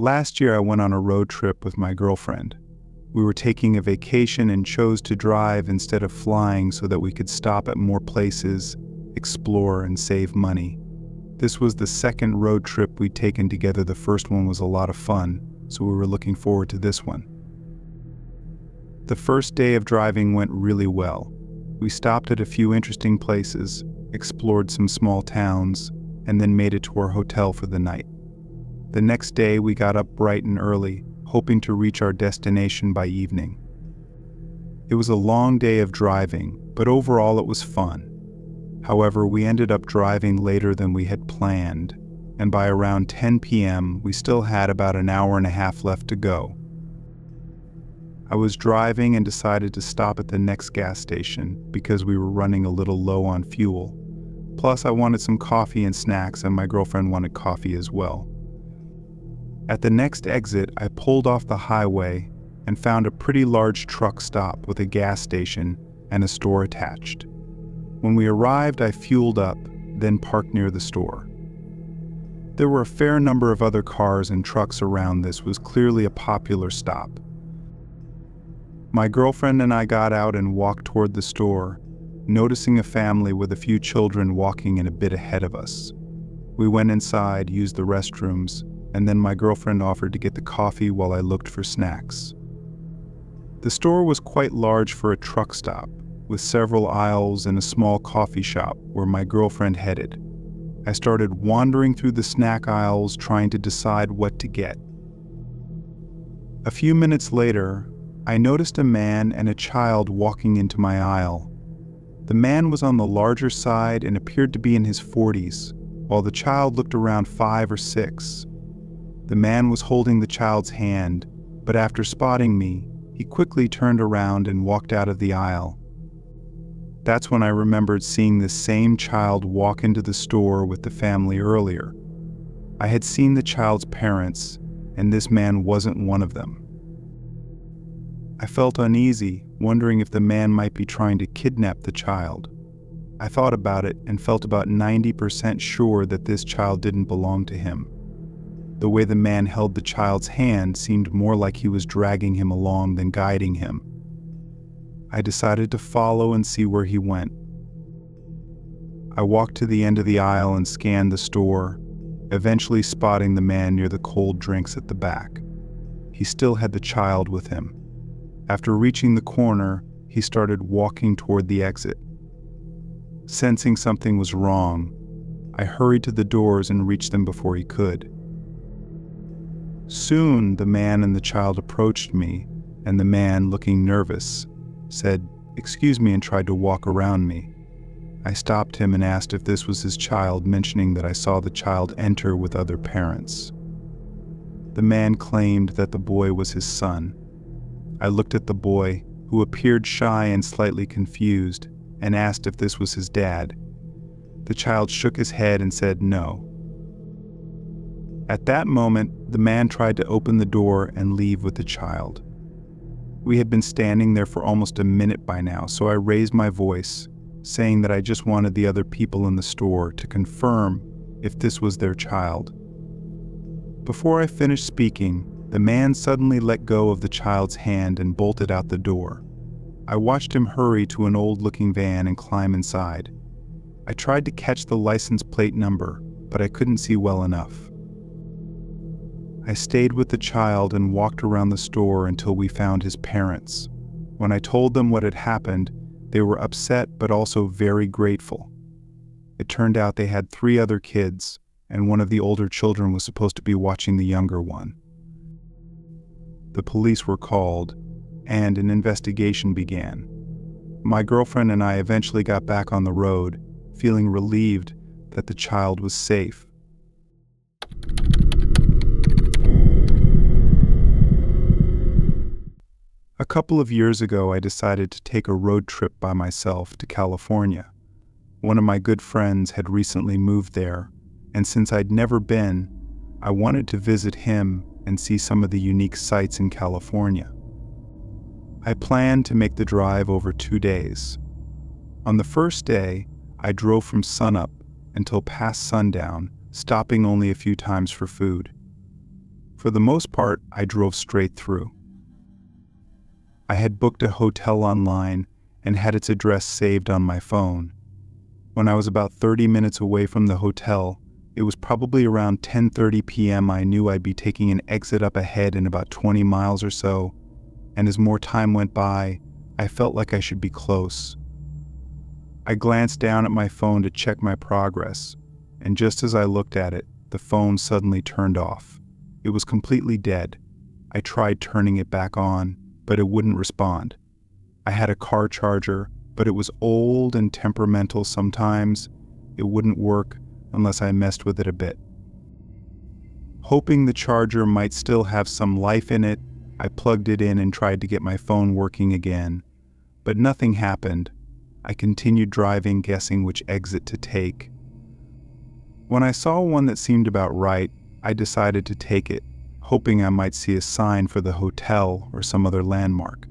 Last year I went on a road trip with my girlfriend. We were taking a vacation and chose to drive instead of flying so that we could stop at more places, explore, and save money. This was the second road trip we'd taken together. The first one was a lot of fun, so we were looking forward to this one. The first day of driving went really well. We stopped at a few interesting places, explored some small towns, and then made it to our hotel for the night. The next day we got up bright and early, hoping to reach our destination by evening. It was a long day of driving, but overall it was fun. However, we ended up driving later than we had planned, and by around 10 p.m. we still had about an hour and a half left to go. I was driving and decided to stop at the next gas station because we were running a little low on fuel. Plus, I wanted some coffee and snacks, and my girlfriend wanted coffee as well. At the next exit, I pulled off the highway and found a pretty large truck stop with a gas station and a store attached. When we arrived, I fueled up, then parked near the store. There were a fair number of other cars and trucks around. This was clearly a popular stop. My girlfriend and I got out and walked toward the store, noticing a family with a few children walking in a bit ahead of us. We went inside, used the restrooms, and then my girlfriend offered to get the coffee while I looked for snacks. The store was quite large for a truck stop, with several aisles and a small coffee shop where my girlfriend headed. I started wandering through the snack aisles trying to decide what to get. A few minutes later, I noticed a man and a child walking into my aisle. The man was on the larger side and appeared to be in his 40s, while the child looked around 5 or 6. The man was holding the child's hand, but after spotting me, he quickly turned around and walked out of the aisle. That's when I remembered seeing this same child walk into the store with the family earlier. I had seen the child's parents, and this man wasn't one of them. I felt uneasy, wondering if the man might be trying to kidnap the child. I thought about it and felt about 90% sure that this child didn't belong to him. The way the man held the child's hand seemed more like he was dragging him along than guiding him. I decided to follow and see where he went. I walked to the end of the aisle and scanned the store, eventually spotting the man near the cold drinks at the back. He still had the child with him. After reaching the corner, he started walking toward the exit. Sensing something was wrong, I hurried to the doors and reached them before he could. Soon, the man and the child approached me, and the man, looking nervous, said, "Excuse me," and tried to walk around me. I stopped him and asked if this was his child, mentioning that I saw the child enter with other parents. The man claimed that the boy was his son. I looked at the boy, who appeared shy and slightly confused, and asked if this was his dad. The child shook his head and said no. At that moment, the man tried to open the door and leave with the child. We had been standing there for almost a minute by now, so I raised my voice, saying that I just wanted the other people in the store to confirm if this was their child. Before I finished speaking, the man suddenly let go of the child's hand and bolted out the door. I watched him hurry to an old-looking van and climb inside. I tried to catch the license plate number, but I couldn't see well enough. I stayed with the child and walked around the store until we found his parents. When I told them what had happened, they were upset but also very grateful. It turned out they had 3 other kids, and one of the older children was supposed to be watching the younger one. The police were called, and an investigation began. My girlfriend and I eventually got back on the road, feeling relieved that the child was safe. A couple of years ago, I decided to take a road trip by myself to California. One of my good friends had recently moved there, and since I'd never been, I wanted to visit him and see some of the unique sights in California. I planned to make the drive over 2 days. On the first day, I drove from sunup until past sundown, stopping only a few times for food. For the most part, I drove straight through. I had booked a hotel online and had its address saved on my phone. When I was about 30 minutes away from the hotel, it was probably around 10:30 p.m. I knew I'd be taking an exit up ahead in about 20 miles or so, and as more time went by, I felt like I should be close. I glanced down at my phone to check my progress, and just as I looked at it, the phone suddenly turned off. It was completely dead. I tried turning it back on, but it wouldn't respond. I had a car charger, but it was old and temperamental sometimes. It wouldn't work unless I messed with it a bit. Hoping the charger might still have some life in it, I plugged it in and tried to get my phone working again. But nothing happened. I continued driving, guessing which exit to take. When I saw one that seemed about right, I decided to take it, hoping I might see a sign for the hotel or some other landmark.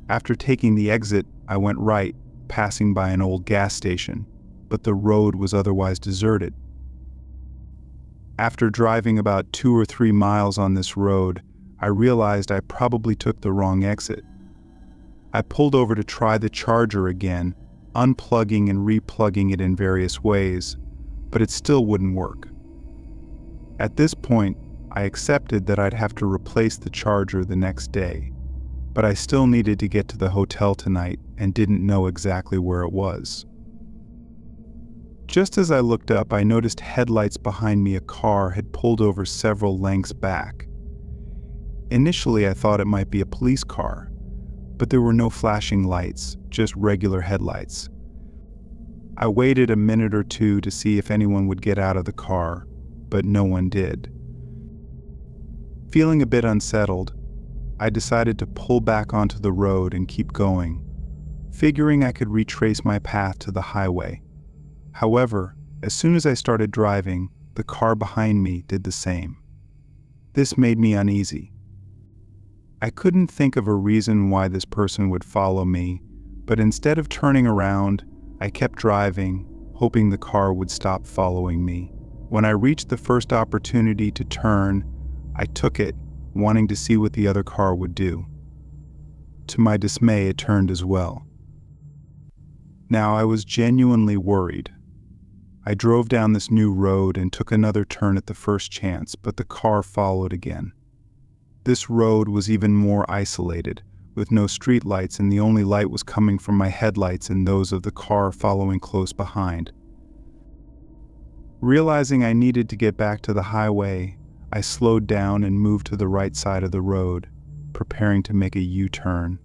After taking the exit, I went right, passing by an old gas station, but the road was otherwise deserted. After driving about 2 or 3 miles on this road, I realized I probably took the wrong exit. I pulled over to try the charger again, unplugging and replugging it in various ways, but it still wouldn't work. At this point, I accepted that I'd have to replace the charger the next day, but I still needed to get to the hotel tonight and didn't know exactly where it was. Just as I looked up, I noticed headlights behind me. A car had pulled over several lengths back. Initially, I thought it might be a police car, but there were no flashing lights, just regular headlights. I waited a minute or two to see if anyone would get out of the car, but no one did. Feeling a bit unsettled, I decided to pull back onto the road and keep going, figuring I could retrace my path to the highway. However, as soon as I started driving, the car behind me did the same. This made me uneasy. I couldn't think of a reason why this person would follow me, but instead of turning around, I kept driving, hoping the car would stop following me. When I reached the first opportunity to turn, I took it, wanting to see what the other car would do. To my dismay, it turned as well. Now I was genuinely worried. I drove down this new road and took another turn at the first chance, but the car followed again. This road was even more isolated, with no streetlights, and the only light was coming from my headlights and those of the car following close behind. Realizing I needed to get back to the highway, I slowed down and moved to the right side of the road, preparing to make a U-turn.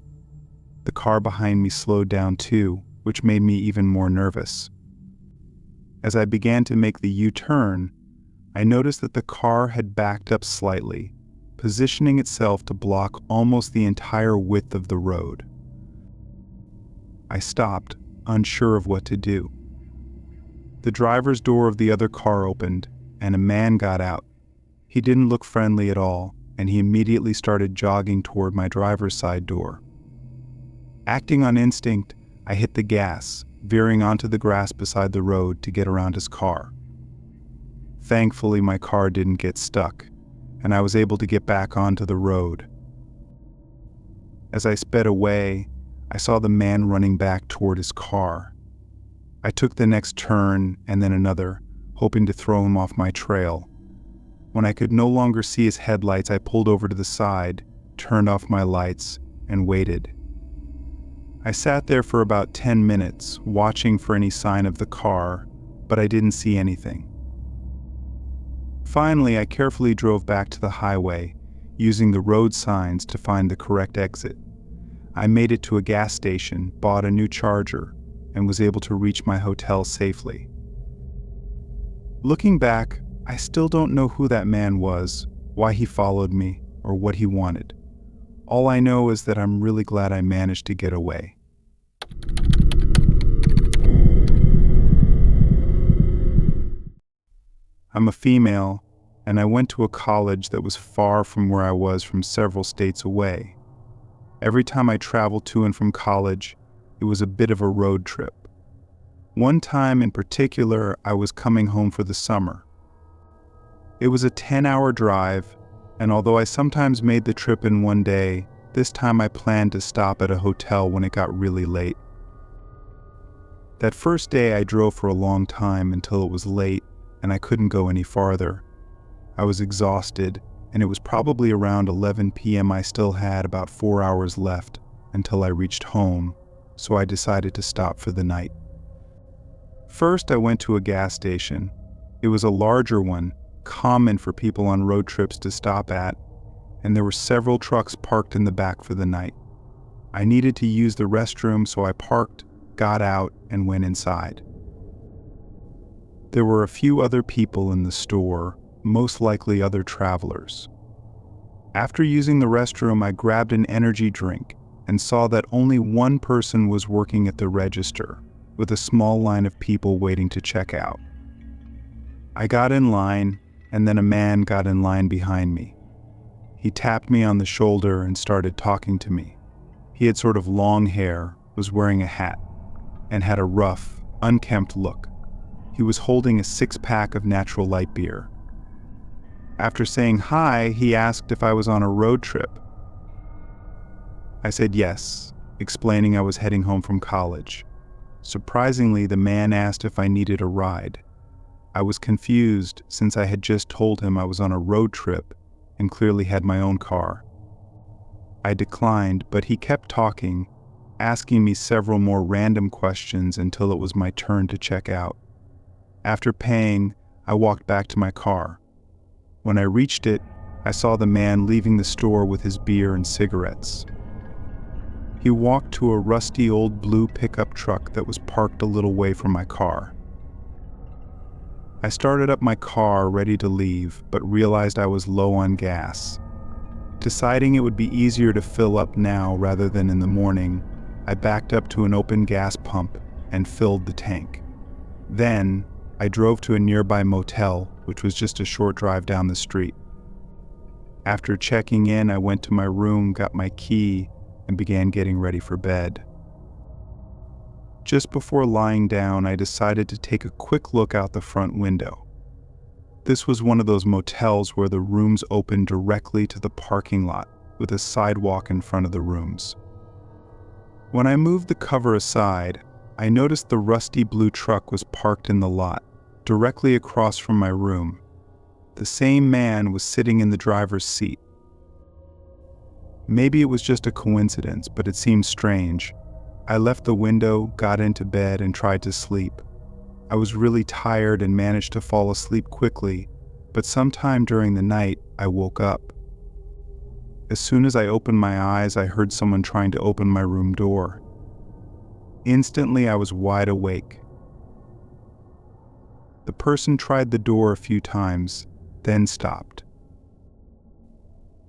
The car behind me slowed down too, which made me even more nervous. As I began to make the U-turn, I noticed that the car had backed up slightly, positioning itself to block almost the entire width of the road. I stopped, unsure of what to do. The driver's door of the other car opened, and a man got out. He didn't look friendly at all, and he immediately started jogging toward my driver's side door. Acting on instinct, I hit the gas, veering onto the grass beside the road to get around his car. Thankfully, my car didn't get stuck, and I was able to get back onto the road. As I sped away, I saw the man running back toward his car. I took the next turn and then another, hoping to throw him off my trail. When I could no longer see his headlights, I pulled over to the side, turned off my lights, and waited. I sat there for about 10 minutes, watching for any sign of the car, but I didn't see anything. Finally, I carefully drove back to the highway, using the road signs to find the correct exit. I made it to a gas station, bought a new charger, and was able to reach my hotel safely. Looking back, I still don't know who that man was, why he followed me, or what he wanted. All I know is that I'm really glad I managed to get away. I'm a female, and I went to a college that was far from where I was from several states away. Every time I traveled to and from college, it was a bit of a road trip. One time in particular, I was coming home for the summer. It was a 10-hour drive, And although I sometimes made the trip in one day, this time I planned to stop at a hotel when it got really late. That first day I drove for a long time until it was late and I couldn't go any farther. I was exhausted, and it was probably around 11 p.m. I still had about 4 hours left until I reached home, so I decided to stop for the night. First, I went to a gas station. It was a larger one, common for people on road trips to stop at, and there were several trucks parked in the back for the night. I needed to use the restroom, so I parked, got out, and went inside. There were a few other people in the store, most likely other travelers. After using the restroom, I grabbed an energy drink and saw that only one person was working at the register, with a small line of people waiting to check out. I got in line, and then a man got in line behind me. He tapped me on the shoulder and started talking to me. He had sort of long hair, was wearing a hat, and had a rough, unkempt look. He was holding a 6-pack of natural light beer. After saying hi, he asked if I was on a road trip. I said yes, explaining I was heading home from college. Surprisingly, the man asked if I needed a ride. I was confused since I had just told him I was on a road trip and clearly had my own car. I declined, but he kept talking, asking me several more random questions until it was my turn to check out. After paying, I walked back to my car. When I reached it, I saw the man leaving the store with his beer and cigarettes. He walked to a rusty old blue pickup truck that was parked a little way from my car. I started up my car ready to leave, but realized I was low on gas. Deciding it would be easier to fill up now rather than in the morning, I backed up to an open gas pump and filled the tank. Then, I drove to a nearby motel, which was just a short drive down the street. After checking in, I went to my room, got my key, and began getting ready for bed. Just before lying down, I decided to take a quick look out the front window. This was one of those motels where the rooms opened directly to the parking lot, with a sidewalk in front of the rooms. When I moved the cover aside, I noticed the rusty blue truck was parked in the lot, directly across from my room. The same man was sitting in the driver's seat. Maybe it was just a coincidence, but it seemed strange. I left the window, got into bed, and tried to sleep. I was really tired and managed to fall asleep quickly, but sometime during the night, I woke up. As soon as I opened my eyes, I heard someone trying to open my room door. Instantly, I was wide awake. The person tried the door a few times, then stopped.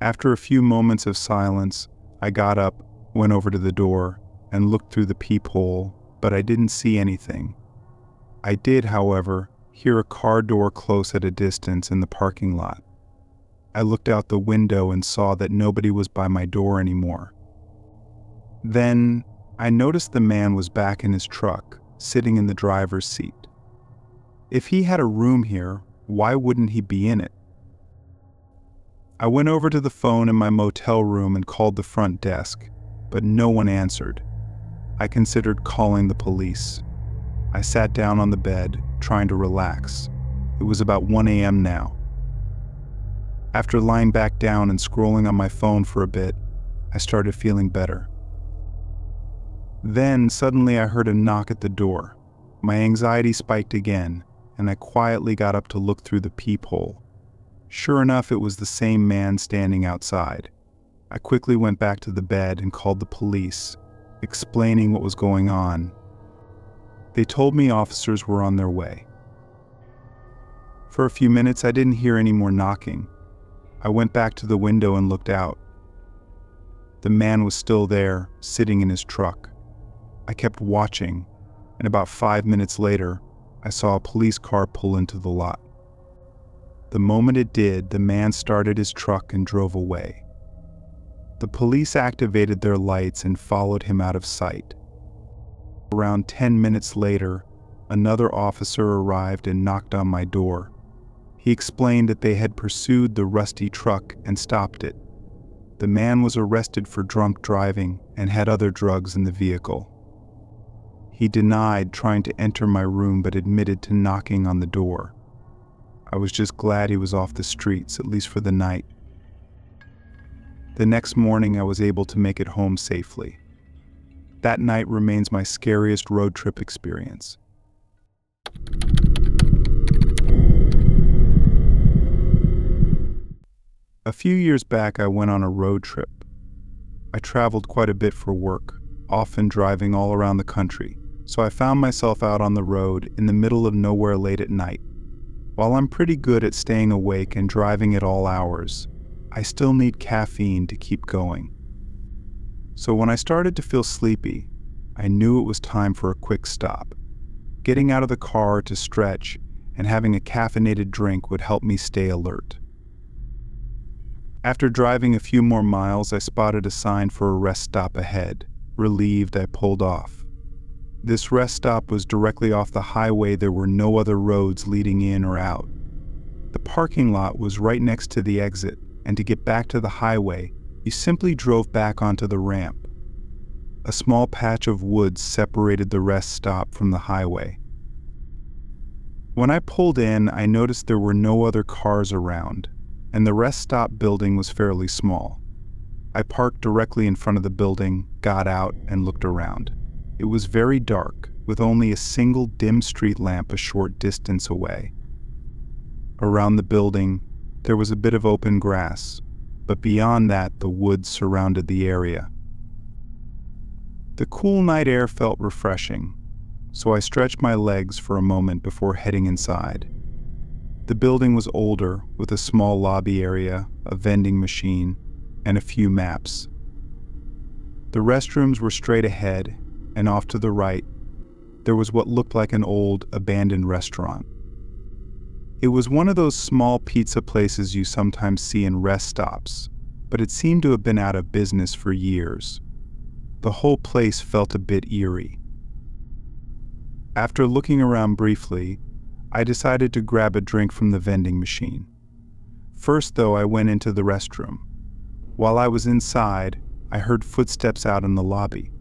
After a few moments of silence, I got up, went over to the door, and looked through the peephole, but I didn't see anything. I did, however, hear a car door close at a distance in the parking lot. I looked out the window and saw that nobody was by my door anymore. Then, I noticed the man was back in his truck, sitting in the driver's seat. If he had a room here, why wouldn't he be in it? I went over to the phone in my motel room and called the front desk, but no one answered. I considered calling the police. I sat down on the bed, trying to relax. It was about 1 a.m. now. After lying back down and scrolling on my phone for a bit, I started feeling better. Then, suddenly I heard a knock at the door. My anxiety spiked again, and I quietly got up to look through the peephole. Sure enough, it was the same man standing outside. I quickly went back to the bed and called the police, explaining what was going on. They told me officers were on their way. For a few minutes, I didn't hear any more knocking. I went back to the window and looked out. The man was still there, sitting in his truck. I kept watching, and about 5 minutes later, I saw a police car pull into the lot. The moment it did, the man started his truck and drove away. The police activated their lights and followed him out of sight. Around 10 minutes later, another officer arrived and knocked on my door. He explained that they had pursued the rusty truck and stopped it. The man was arrested for drunk driving and had other drugs in the vehicle. He denied trying to enter my room but admitted to knocking on the door. I was just glad he was off the streets, at least for the night. The next morning I was able to make it home safely. That night remains my scariest road trip experience. A few years back, I went on a road trip. I traveled quite a bit for work, often driving all around the country, so I found myself out on the road in the middle of nowhere late at night. While I'm pretty good at staying awake and driving at all hours, I still need caffeine to keep going. So when I started to feel sleepy, I knew it was time for a quick stop. Getting out of the car to stretch and having a caffeinated drink would help me stay alert. After driving a few more miles, I spotted a sign for a rest stop ahead. Relieved, I pulled off. This rest stop was directly off the highway. There were no other roads leading in or out. The parking lot was right next to the exit, and to get back to the highway, you simply drove back onto the ramp. A small patch of woods separated the rest stop from the highway. When I pulled in, I noticed there were no other cars around, and the rest stop building was fairly small. I parked directly in front of the building, got out, and looked around. It was very dark, with only a single dim street lamp a short distance away. Around the building, there was a bit of open grass, but beyond that, the woods surrounded the area. The cool night air felt refreshing, so I stretched my legs for a moment before heading inside. The building was older, with a small lobby area, a vending machine, and a few maps. The restrooms were straight ahead, and off to the right, there was what looked like an old, abandoned restaurant. It was one of those small pizza places you sometimes see in rest stops, but it seemed to have been out of business for years. The whole place felt a bit eerie. After looking around briefly, I decided to grab a drink from the vending machine. First, though, I went into the restroom. While I was inside, I heard footsteps out in the lobby.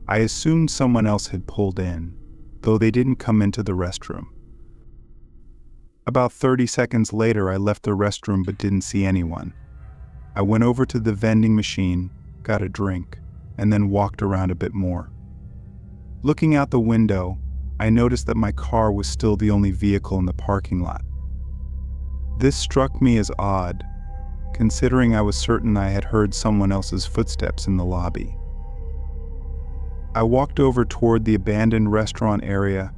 I assumed someone else had pulled in, though they didn't come into the restroom. About 30 seconds later, I left the restroom but didn't see anyone. I went over to the vending machine, got a drink, and then walked around a bit more. Looking out the window, I noticed that my car was still the only vehicle in the parking lot. This struck me as odd, considering I was certain I had heard someone else's footsteps in the lobby. I walked over toward the abandoned restaurant area,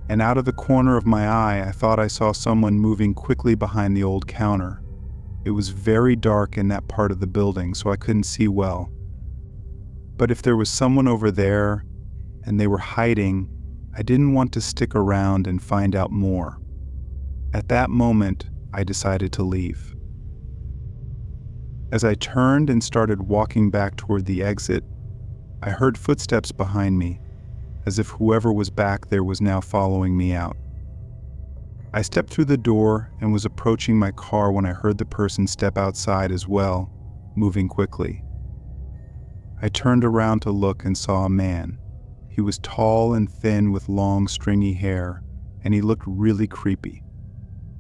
and out of the corner of my eye, I thought I saw someone moving quickly behind the old counter. It was very dark in that part of the building, so I couldn't see well. But if there was someone over there, and they were hiding, I didn't want to stick around and find out more. At that moment, I decided to leave. As I turned and started walking back toward the exit, I heard footsteps behind me, as if whoever was back there was now following me out. I stepped through the door and was approaching my car when I heard the person step outside as well, moving quickly. I turned around to look and saw a man. He was tall and thin with long, stringy hair, and he looked really creepy.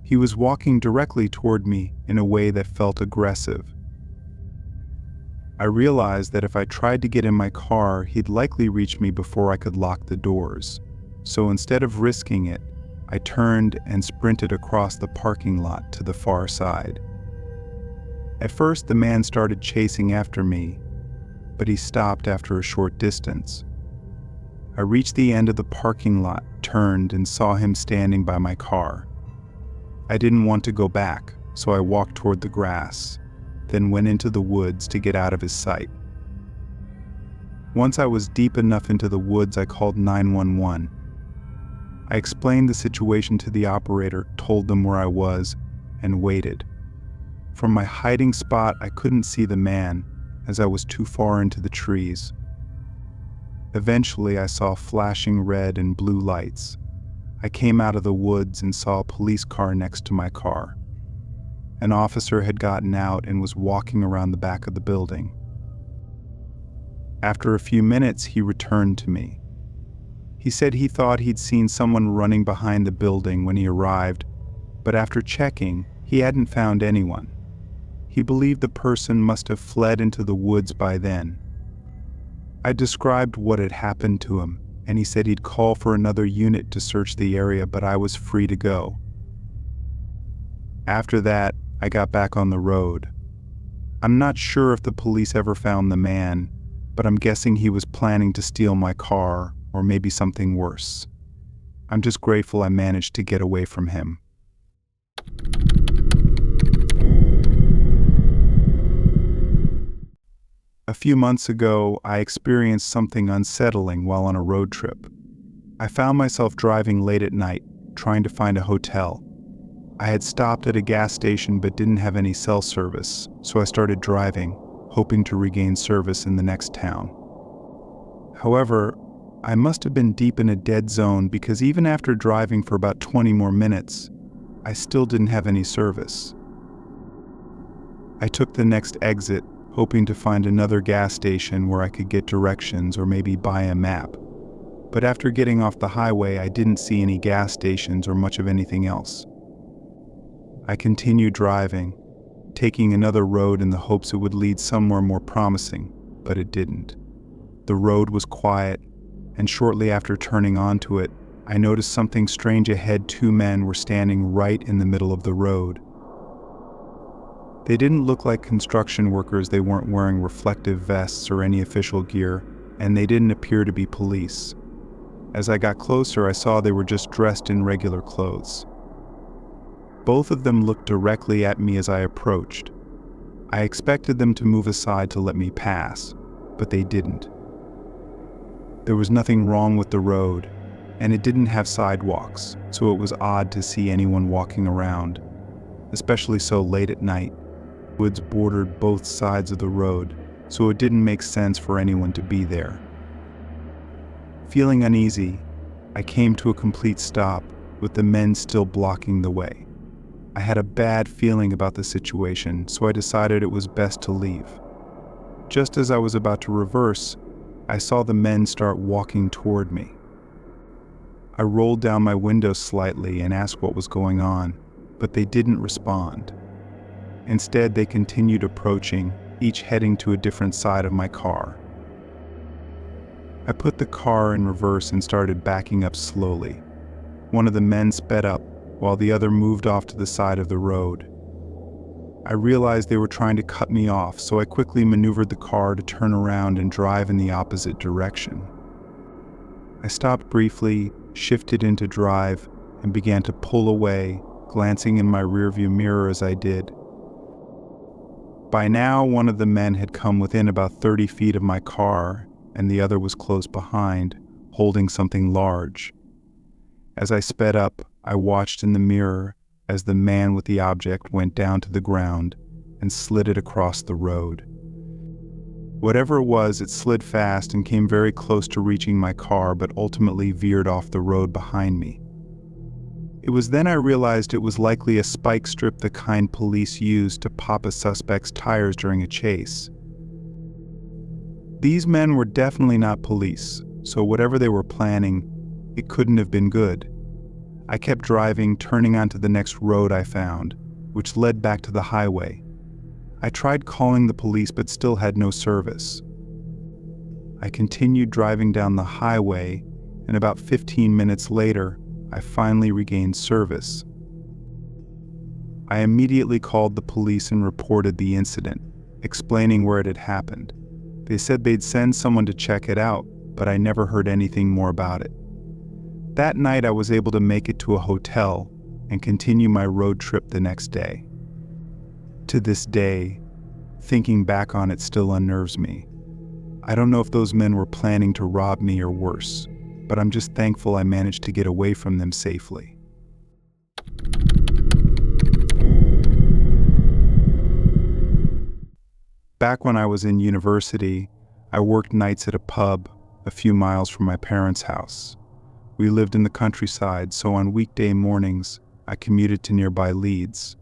He was walking directly toward me in a way that felt aggressive. I realized that if I tried to get in my car, he'd likely reach me before I could lock the doors. So instead of risking it, I turned and sprinted across the parking lot to the far side. At first, the man started chasing after me, but he stopped after a short distance. I reached the end of the parking lot, turned, and saw him standing by my car. I didn't want to go back, so I walked toward the grass, then went into the woods to get out of his sight. Once I was deep enough into the woods, I called 911. I explained the situation to the operator, told them where I was, and waited. From my hiding spot, I couldn't see the man, as I was too far into the trees. Eventually, I saw flashing red and blue lights. I came out of the woods and saw a police car next to my car. An officer had gotten out and was walking around the back of the building. After a few minutes, he returned to me. He said he thought he'd seen someone running behind the building when he arrived, but after checking, he hadn't found anyone. He believed the person must have fled into the woods by then. I described what had happened to him, and he said he'd call for another unit to search the area, but I was free to go. After that, I got back on the road. I'm not sure if the police ever found the man, but I'm guessing he was planning to steal my car, or maybe something worse. I'm just grateful I managed to get away from him. A few months ago, I experienced something unsettling while on a road trip. I found myself driving late at night, trying to find a hotel. I had stopped at a gas station but didn't have any cell service, so I started driving, hoping to regain service in the next town. However, I must have been deep in a dead zone because even after driving for about 20 more minutes, I still didn't have any service. I took the next exit, hoping to find another gas station where I could get directions or maybe buy a map. But after getting off the highway, I didn't see any gas stations or much of anything else. I continued driving, taking another road in the hopes it would lead somewhere more promising, but it didn't. The road was quiet, and shortly after turning onto it, I noticed something strange ahead. Two men were standing right in the middle of the road. They didn't look like construction workers, they weren't wearing reflective vests or any official gear, and they didn't appear to be police. As I got closer, I saw they were just dressed in regular clothes. Both of them looked directly at me as I approached. I expected them to move aside to let me pass, but they didn't. There was nothing wrong with the road, and it didn't have sidewalks, so it was odd to see anyone walking around, especially so late at night. Woods bordered both sides of the road, so it didn't make sense for anyone to be there. Feeling uneasy, I came to a complete stop, with the men still blocking the way. I had a bad feeling about the situation, so I decided it was best to leave. Just as I was about to reverse, I saw the men start walking toward me. I rolled down my window slightly and asked what was going on, but they didn't respond. Instead, they continued approaching, each heading to a different side of my car. I put the car in reverse and started backing up slowly. One of the men sped up, while the other moved off to the side of the road. I realized they were trying to cut me off, so I quickly maneuvered the car to turn around and drive in the opposite direction. I stopped briefly, shifted into drive, and began to pull away, glancing in my rearview mirror as I did. By now, one of the men had come within about 30 feet of my car, and the other was close behind, holding something large. As I sped up, I watched in the mirror as the man with the object went down to the ground and slid it across the road. Whatever it was, it slid fast and came very close to reaching my car, but ultimately veered off the road behind me. It was then I realized it was likely a spike strip, the kind police use to pop a suspect's tires during a chase. These men were definitely not police, so whatever they were planning, it couldn't have been good. I kept driving, turning onto the next road I found, which led back to the highway. I tried calling the police but still had no service. I continued driving down the highway, and about 15 minutes later, I finally regained service. I immediately called the police and reported the incident, explaining where it had happened. They said they'd send someone to check it out, but I never heard anything more about it. That night, I was able to make it to a hotel and continue my road trip the next day. To this day, thinking back on it still unnerves me. I don't know if those men were planning to rob me or worse, but I'm just thankful I managed to get away from them safely. Back when I was in university, I worked nights at a pub a few miles from my parents' house. We lived in the countryside, so on weekday mornings, I commuted to nearby Leeds.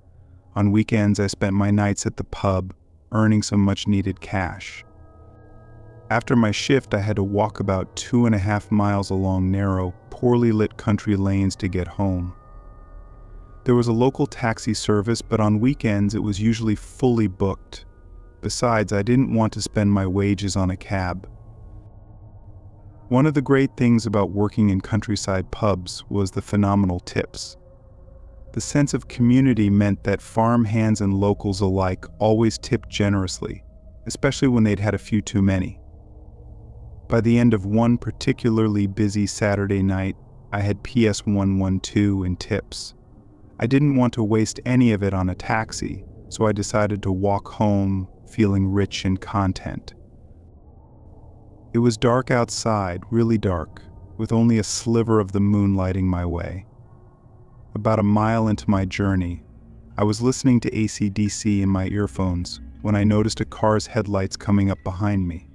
On weekends, I spent my nights at the pub, earning some much-needed cash. After my shift, I had to walk about 2.5 miles along narrow, poorly lit country lanes to get home. There was a local taxi service, but on weekends it was usually fully booked. Besides, I didn't want to spend my wages on a cab. One of the great things about working in countryside pubs was the phenomenal tips. The sense of community meant that farm hands and locals alike always tipped generously, especially when they'd had a few too many. By the end of one particularly busy Saturday night, I had PS 112 in tips. I didn't want to waste any of it on a taxi, so I decided to walk home feeling rich in content. It was dark outside, really dark, with only a sliver of the moon lighting my way. About a mile into my journey, I was listening to AC/DC in my earphones when I noticed a car's headlights coming up behind me.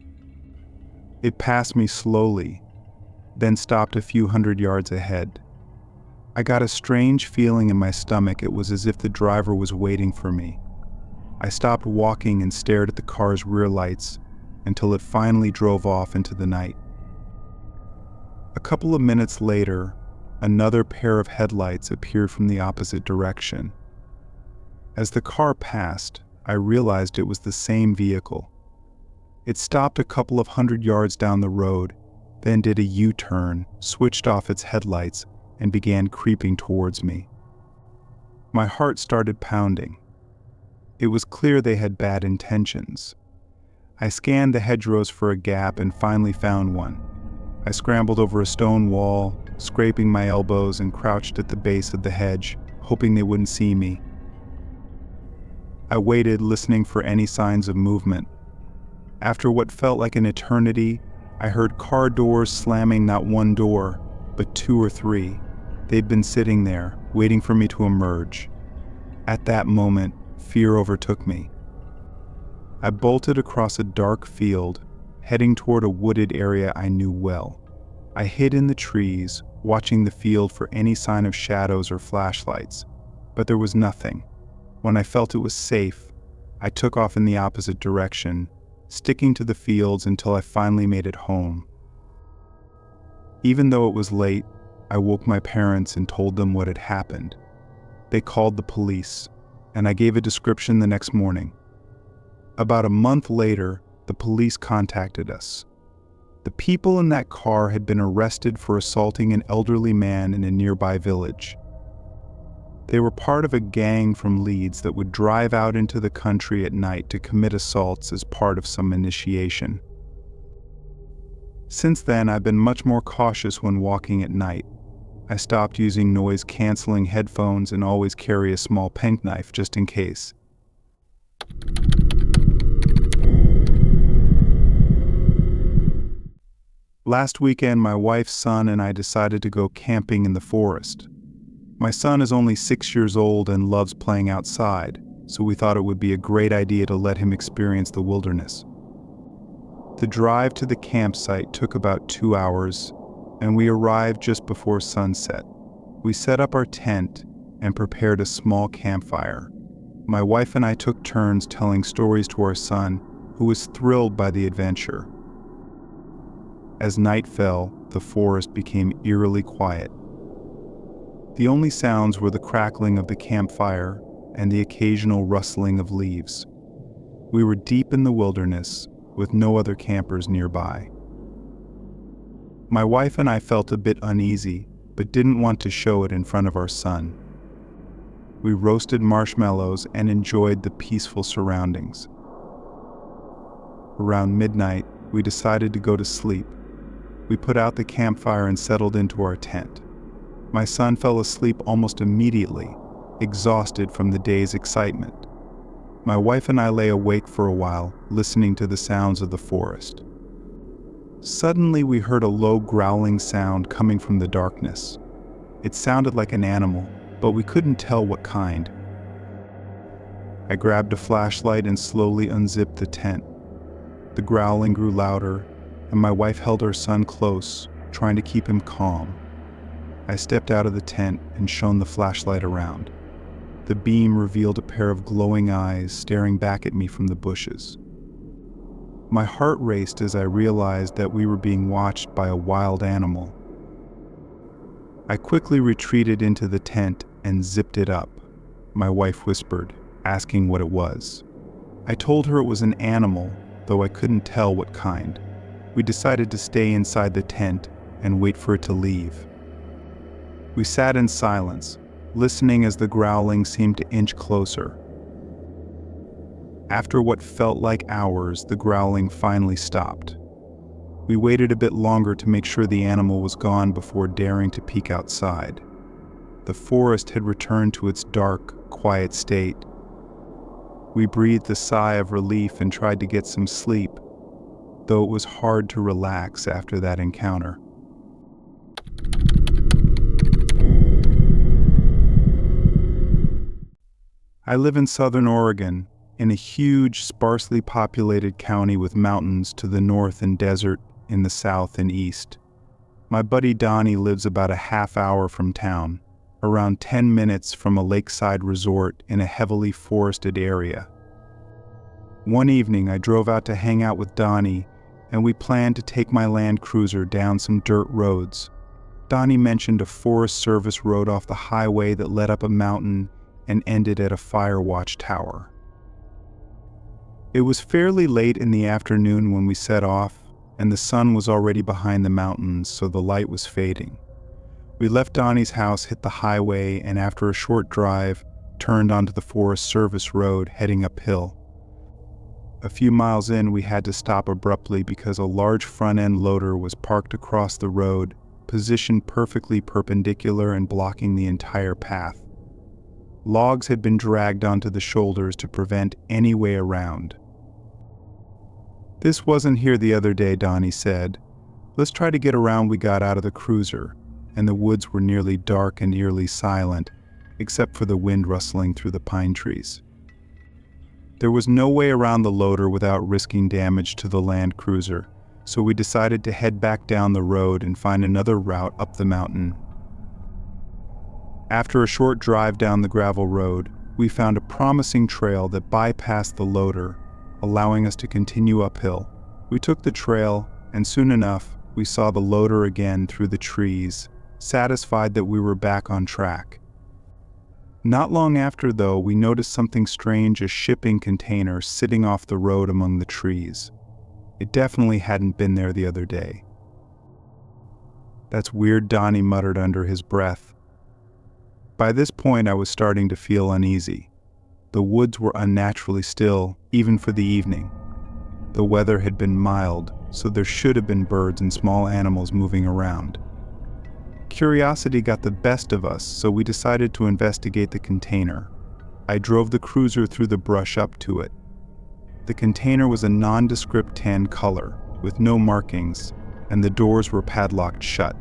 It passed me slowly, then stopped a few hundred yards ahead. I got a strange feeling in my stomach. It was as if the driver was waiting for me. I stopped walking and stared at the car's rear lights until it finally drove off into the night. A couple of minutes later, another pair of headlights appeared from the opposite direction. As the car passed, I realized it was the same vehicle. It stopped a couple of hundred yards down the road, then did a U-turn, switched off its headlights, and began creeping towards me. My heart started pounding. It was clear they had bad intentions. I scanned the hedgerows for a gap and finally found one. I scrambled over a stone wall, scraping my elbows, and crouched at the base of the hedge, hoping they wouldn't see me. I waited, listening for any signs of movement. After what felt like an eternity, I heard car doors slamming, not one door, but 2 or 3. They'd been sitting there, waiting for me to emerge. At that moment, fear overtook me. I bolted across a dark field, heading toward a wooded area I knew well. I hid in the trees, watching the field for any sign of shadows or flashlights, but there was nothing. When I felt it was safe, I took off in the opposite direction, sticking to the fields until I finally made it home. Even though it was late, I woke my parents and told them what had happened. They called the police, and I gave a description the next morning. About a month later, the police contacted us. The people in that car had been arrested for assaulting an elderly man in a nearby village. They were part of a gang from Leeds that would drive out into the country at night to commit assaults as part of some initiation. Since then, I've been much more cautious when walking at night. I stopped using noise-canceling headphones and always carry a small penknife just in case. Last weekend, my wife's son and I decided to go camping in the forest. My son is only 6 years old and loves playing outside, so we thought it would be a great idea to let him experience the wilderness. The drive to the campsite took about 2 hours, and we arrived just before sunset. We set up our tent and prepared a small campfire. My wife and I took turns telling stories to our son, who was thrilled by the adventure. As night fell, the forest became eerily quiet. The only sounds were the crackling of the campfire and the occasional rustling of leaves. We were deep in the wilderness, with no other campers nearby. My wife and I felt a bit uneasy, but didn't want to show it in front of our son. We roasted marshmallows and enjoyed the peaceful surroundings. Around midnight, we decided to go to sleep. We put out the campfire and settled into our tent. My son fell asleep almost immediately, exhausted from the day's excitement. My wife and I lay awake for a while, listening to the sounds of the forest. Suddenly, we heard a low growling sound coming from the darkness. It sounded like an animal, but we couldn't tell what kind. I grabbed a flashlight and slowly unzipped the tent. The growling grew louder, and my wife held her son close, trying to keep him calm. I stepped out of the tent and shone the flashlight around. The beam revealed a pair of glowing eyes staring back at me from the bushes. My heart raced as I realized that we were being watched by a wild animal. I quickly retreated into the tent and zipped it up, my wife whispered, asking what it was. I told her it was an animal, though I couldn't tell what kind. We decided to stay inside the tent and wait for it to leave. We sat in silence, listening as the growling seemed to inch closer. After what felt like hours, the growling finally stopped. We waited a bit longer to make sure the animal was gone before daring to peek outside. The forest had returned to its dark, quiet state. We breathed a sigh of relief and tried to get some sleep, though it was hard to relax after that encounter. I live in southern Oregon, in a huge, sparsely populated county with mountains to the north and desert in the south and east. My buddy Donnie lives about a half hour from town, around 10 minutes from a lakeside resort in a heavily forested area. One evening, I drove out to hang out with Donnie, and we planned to take my Land Cruiser down some dirt roads. Donnie mentioned a Forest Service road off the highway that led up a mountain and ended at a fire watch tower. It was fairly late in the afternoon when we set off, and the sun was already behind the mountains, so the light was fading. We left Donnie's house, hit the highway, and after a short drive, turned onto the Forest Service road, heading uphill. A few miles in, we had to stop abruptly because a large front-end loader was parked across the road, positioned perfectly perpendicular and blocking the entire path. Logs had been dragged onto the shoulders to prevent any way around. "This wasn't here the other day," Donnie said. "Let's try to get around." We got out of the cruiser, and the woods were nearly dark and eerily silent, except for the wind rustling through the pine trees. There was no way around the loader without risking damage to the Land Cruiser, so we decided to head back down the road and find another route up the mountain. After a short drive down the gravel road, we found a promising trail that bypassed the loader, allowing us to continue uphill. We took the trail, and soon enough, we saw the loader again through the trees, satisfied that we were back on track. Not long after, though, we noticed something strange, a shipping container sitting off the road among the trees. It definitely hadn't been there the other day. "That's weird," Donnie muttered under his breath. By this point, I was starting to feel uneasy. The woods were unnaturally still, even for the evening. The weather had been mild, so there should have been birds and small animals moving around. Curiosity got the best of us, so we decided to investigate the container. I drove the cruiser through the brush up to it. The container was a nondescript tan color, with no markings, and the doors were padlocked shut.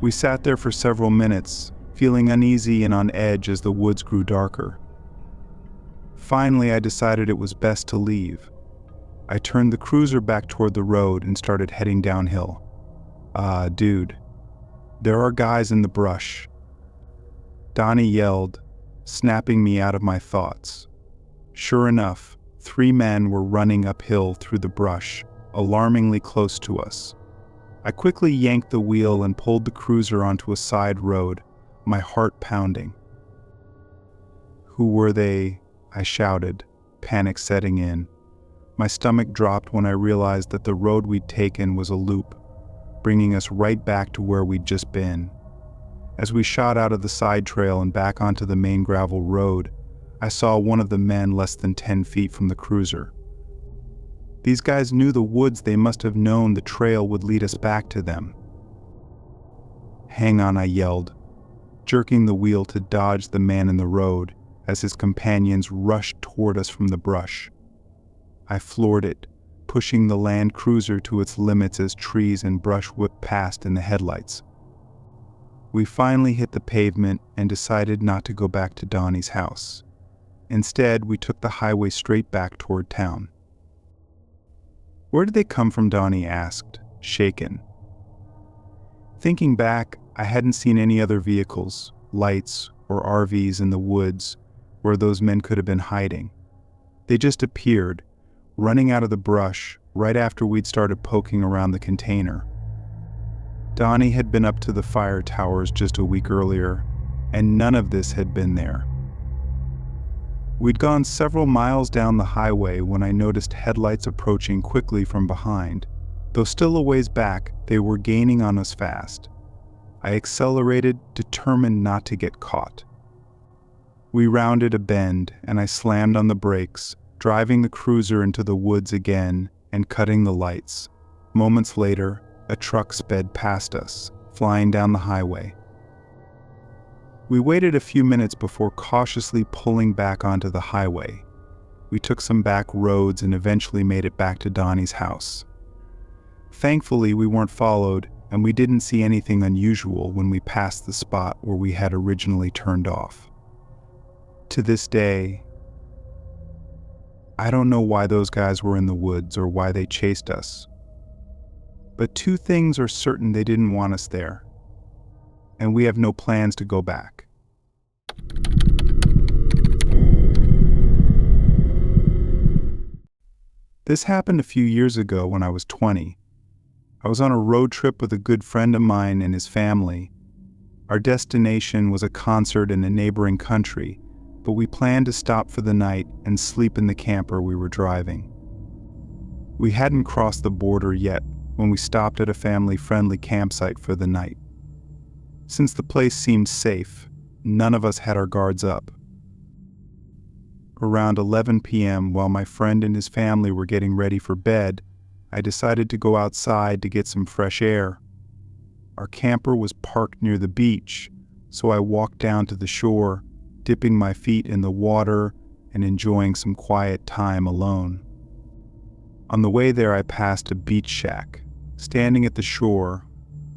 We sat there for several minutes, feeling uneasy and on edge as the woods grew darker. Finally, I decided it was best to leave. I turned the cruiser back toward the road and started heading downhill. Dude, there are guys in the brush," Donnie yelled, snapping me out of my thoughts. Sure enough, 3 men were running uphill through the brush, alarmingly close to us. I quickly yanked the wheel and pulled the cruiser onto a side road, my heart pounding. "Who were they?" I shouted, panic setting in. My stomach dropped when I realized that the road we'd taken was a loop, bringing us right back to where we'd just been. As we shot out of the side trail and back onto the main gravel road, I saw one of the men less than 10 feet from the cruiser. These guys knew the woods. They must have known the trail would lead us back to them. "Hang on," I yelled, jerking the wheel to dodge the man in the road as his companions rushed toward us from the brush. I floored it, pushing the Land Cruiser to its limits as trees and brush whipped past in the headlights. We finally hit the pavement and decided not to go back to Donnie's house. Instead, we took the highway straight back toward town. "Where did they come from?" Donnie asked, shaken. Thinking back, I hadn't seen any other vehicles, lights, or RVs in the woods where those men could have been hiding. They just appeared, running out of the brush right after we'd started poking around the container. Donnie had been up to the fire towers just a week earlier, and none of this had been there. We'd gone several miles down the highway when I noticed headlights approaching quickly from behind. Though still a ways back, they were gaining on us fast. I accelerated, determined not to get caught. We rounded a bend, and I slammed on the brakes, driving the cruiser into the woods again and cutting the lights. Moments later, a truck sped past us, flying down the highway. We waited a few minutes before cautiously pulling back onto the highway. We took some back roads and eventually made it back to Donnie's house. Thankfully, we weren't followed, and we didn't see anything unusual when we passed the spot where we had originally turned off. To this day, I don't know why those guys were in the woods or why they chased us. But two things are certain: they didn't want us there, and we have no plans to go back. This happened a few years ago when I was 20. I was on a road trip with a good friend of mine and his family. Our destination was a concert in a neighboring country, but we planned to stop for the night and sleep in the camper we were driving. We hadn't crossed the border yet when we stopped at a family-friendly campsite for the night. Since the place seemed safe, none of us had our guards up. Around 11 p.m., while my friend and his family were getting ready for bed, I decided to go outside to get some fresh air. Our camper was parked near the beach, so I walked down to the shore, dipping my feet in the water and enjoying some quiet time alone. On the way there, I passed a beach shack. Standing at the shore,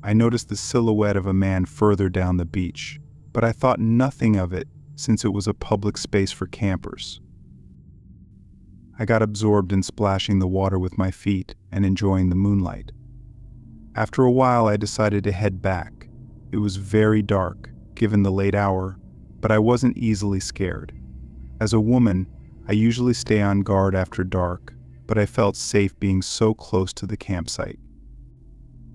I noticed the silhouette of a man further down the beach, but I thought nothing of it since it was a public space for campers. I got absorbed in splashing the water with my feet and enjoying the moonlight. After a while, I decided to head back. It was very dark, given the late hour, but I wasn't easily scared. As a woman, I usually stay on guard after dark, but I felt safe being so close to the campsite.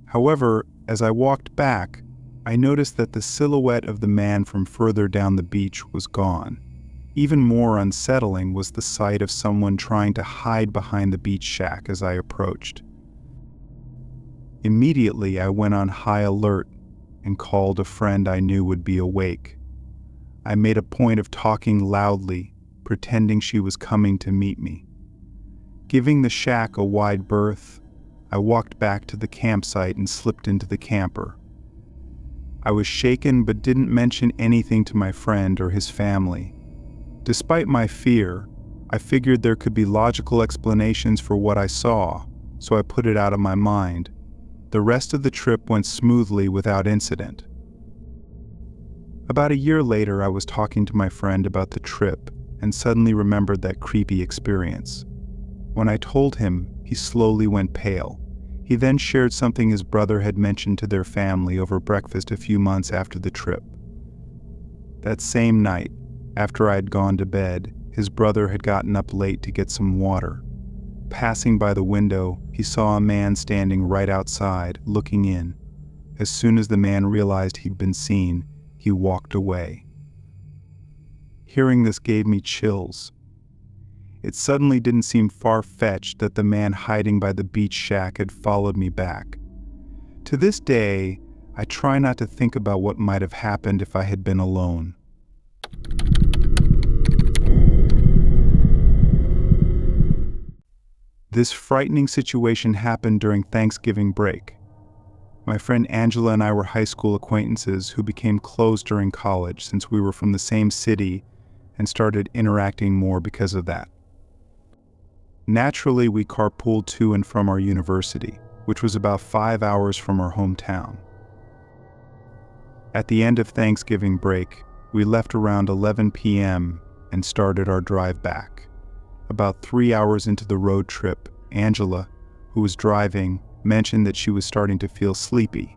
However, as I walked back, I noticed that the silhouette of the man from further down the beach was gone. Even more unsettling was the sight of someone trying to hide behind the beach shack as I approached. Immediately, I went on high alert and called a friend I knew would be awake. I made a point of talking loudly, pretending she was coming to meet me. Giving the shack a wide berth, I walked back to the campsite and slipped into the camper. I was shaken but didn't mention anything to my friend or his family. Despite my fear, I figured there could be logical explanations for what I saw, so I put it out of my mind. The rest of the trip went smoothly without incident. About a year later, I was talking to my friend about the trip and suddenly remembered that creepy experience. When I told him, he slowly went pale. He then shared something his brother had mentioned to their family over breakfast a few months after the trip. That same night, after I had gone to bed, his brother had gotten up late to get some water. Passing by the window, he saw a man standing right outside, looking in. As soon as the man realized he'd been seen, he walked away. Hearing this gave me chills. It suddenly didn't seem far-fetched that the man hiding by the beach shack had followed me back. To this day, I try not to think about what might have happened if I had been alone. This frightening situation happened during Thanksgiving break. My friend Angela and I were high school acquaintances who became close during college since we were from the same city and started interacting more because of that. Naturally, we carpooled to and from our university, which was about 5 hours from our hometown. At the end of Thanksgiving break, we left around 11 p.m. and started our drive back. About 3 hours into the road trip, Angela, who was driving, mentioned that she was starting to feel sleepy.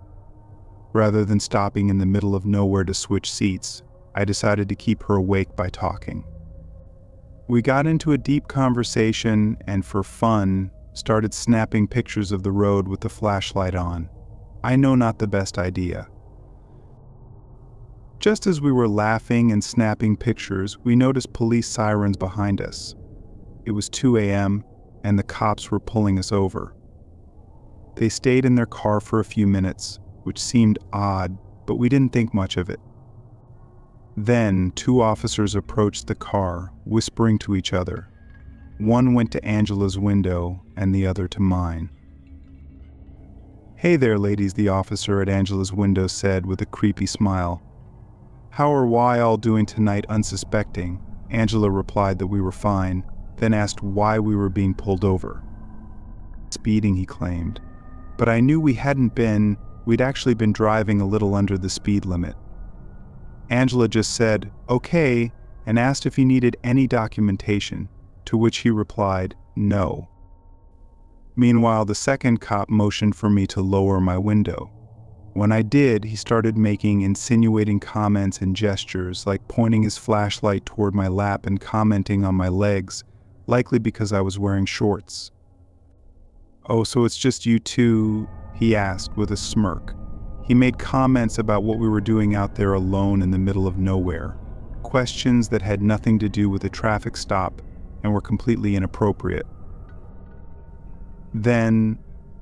Rather than stopping in the middle of nowhere to switch seats, I decided to keep her awake by talking. We got into a deep conversation and, for fun, started snapping pictures of the road with the flashlight on. I know, not the best idea. Just as we were laughing and snapping pictures, we noticed police sirens behind us. It was 2 a.m., and the cops were pulling us over. They stayed in their car for a few minutes, which seemed odd, but we didn't think much of it. Then, 2 officers approached the car, whispering to each other. One went to Angela's window, and the other to mine. "Hey there, ladies," the officer at Angela's window said with a creepy smile. "How are we all doing tonight, unsuspecting?" Angela replied that we were fine, then asked why we were being pulled over. "Speeding," he claimed. But I knew we hadn't been. We'd actually been driving a little under the speed limit. Angela just said, "Okay," and asked if he needed any documentation, to which he replied, "No." Meanwhile, the second cop motioned for me to lower my window. When I did, he started making insinuating comments and gestures, like pointing his flashlight toward my lap and commenting on my legs, likely because I was wearing shorts. "Oh, so it's just you two?" he asked with a smirk. He made comments about what we were doing out there alone in the middle of nowhere, questions that had nothing to do with a traffic stop and were completely inappropriate. Then,